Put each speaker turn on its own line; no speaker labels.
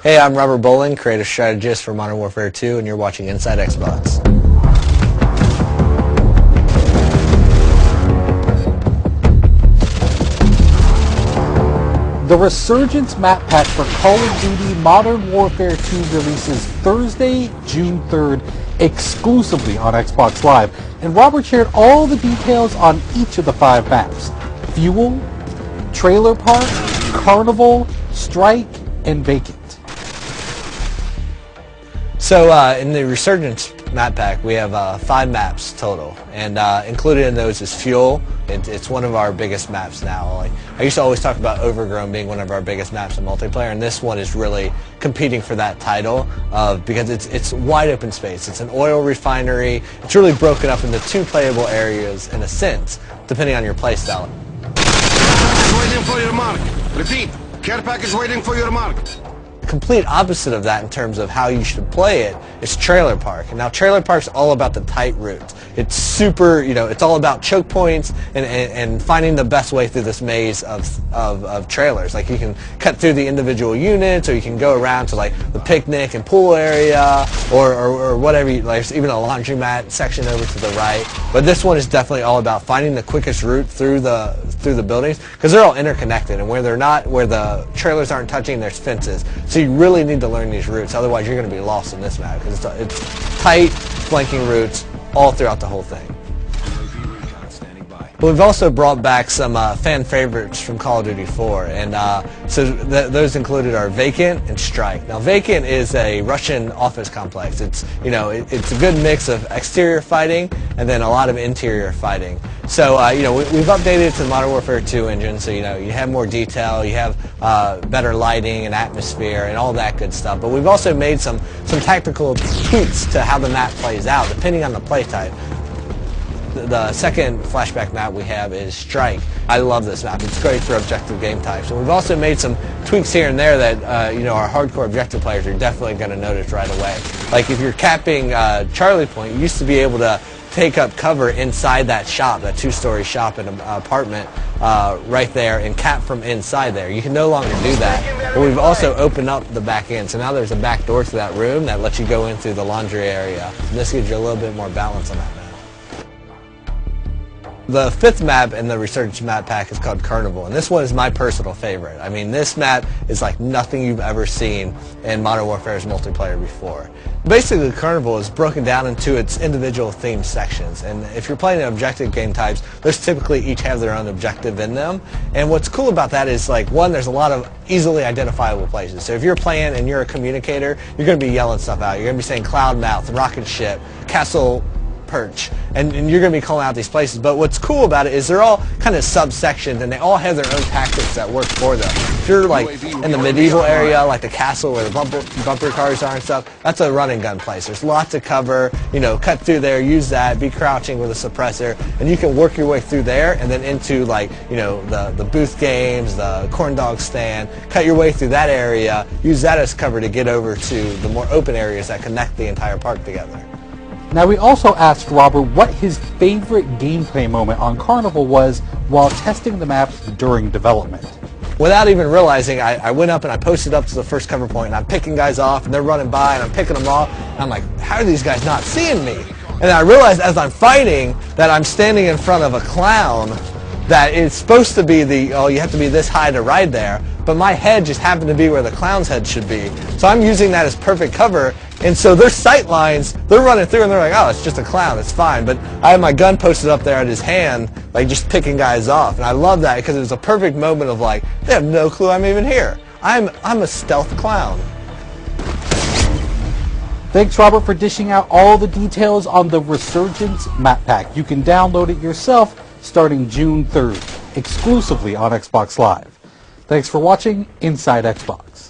Hey, I'm Robert Bolin, creative strategist for Modern Warfare 2, and you're watching Inside Xbox.
The Resurgence map pack for Call of Duty Modern Warfare 2 releases Thursday, June 3rd, exclusively on Xbox Live, and Robert shared all the details on each of the 5 maps: Fuel, Trailer Park, Carnival, Strike, and Vacant.
So in the Resurgence map pack, we have 5 maps total, and included in those is Fuel. It's one of our biggest maps now. Like, I used to always talk about Overgrown being one of our biggest maps in multiplayer, and this one is really competing for that title because it's wide open space. It's an oil refinery. It's really broken up into 2 playable areas in a sense, depending on your playstyle.
Waiting for your mark. Repeat. Care package waiting for your mark.
Complete opposite of that in terms of how you should play it is Trailer Park. And now Trailer Park's all about the tight routes. It's super, it's all about choke points and finding the best way through this maze of trailers. Like, you can cut through the individual units, or you can go around to like the picnic and pool area, or whatever. Like, there's even a laundromat section over to the right. But this one is definitely all about finding the quickest route through the buildings, because they're all interconnected, and where the trailers aren't touching, there's fences. So you really need to learn these routes, otherwise you're going to be lost in this map, because it's tight, flanking routes all throughout the whole thing. But we've also brought back some fan favorites from Call of Duty 4, and so those included are Vacant and Strike. Now, Vacant is a Russian office complex. It's it's a good mix of exterior fighting and then a lot of interior fighting. So we've updated it to the Modern Warfare 2 engine, so you have more detail, you have better lighting and atmosphere and all that good stuff. But we've also made some tactical tweaks to how the map plays out depending on the play type. The second flashback map we have is Strike. I love this map. It's great for objective game types. And we've also made some tweaks here and there that our hardcore objective players are definitely going to notice right away. Like, if you're capping Charlie Point, you used to be able to take up cover inside that shop, that 2-story shop in an apartment right there, and cap from inside there. You can no longer do that. But we've also opened up the back end, so now there's a back door to that room that lets you go in through the laundry area. And this gives you a little bit more balance on that map. The 5th map in the Resurgence map pack is called Carnival, and this one is my personal favorite. I mean, this map is like nothing you've ever seen in Modern Warfare's multiplayer before. Basically, Carnival is broken down into its individual themed sections, and if you're playing objective game types, those typically each have their own objective in them. And what's cool about that is, like, one, there's a lot of easily identifiable places. So if you're playing and you're a communicator, you're going to be yelling stuff out. You're going to be saying Cloudmouth, Rocket Ship, Castle Perch, and you're going to be calling out these places. But what's cool about it is they're all kind of subsections, and they all have their own tactics that work for them. If you're like in the medieval area, like the castle where the bumper cars are and stuff, that's a run and gun place. There's lots of cover, cut through there, use that, be crouching with a suppressor, and you can work your way through there and then into, like, the booth games, the corn dog stand, cut your way through that area, use that as cover to get over to the more open areas that connect the entire park together.
Now, we also asked Robert what his favorite gameplay moment on Carnival was while testing the map during development.
Without even realizing, I went up and I posted up to the first cover point, and I'm picking guys off, and they're running by, and I'm picking them off, and I'm like, how are these guys not seeing me? And I realized as I'm fighting that I'm standing in front of a clown that is supposed to be you have to be this high to ride there, but my head just happened to be where the clown's head should be. So I'm using that as perfect cover, and so their sight lines, they're running through and they're like, oh, it's just a clown, it's fine. But I have my gun posted up there at his hand, like, just picking guys off. And I love that because it was a perfect moment of, like, they have no clue I'm even here. I'm a stealth clown.
Thanks, Robert, for dishing out all the details on the Resurgence map pack. You can download it yourself starting June 3rd, exclusively on Xbox Live. Thanks for watching Inside Xbox.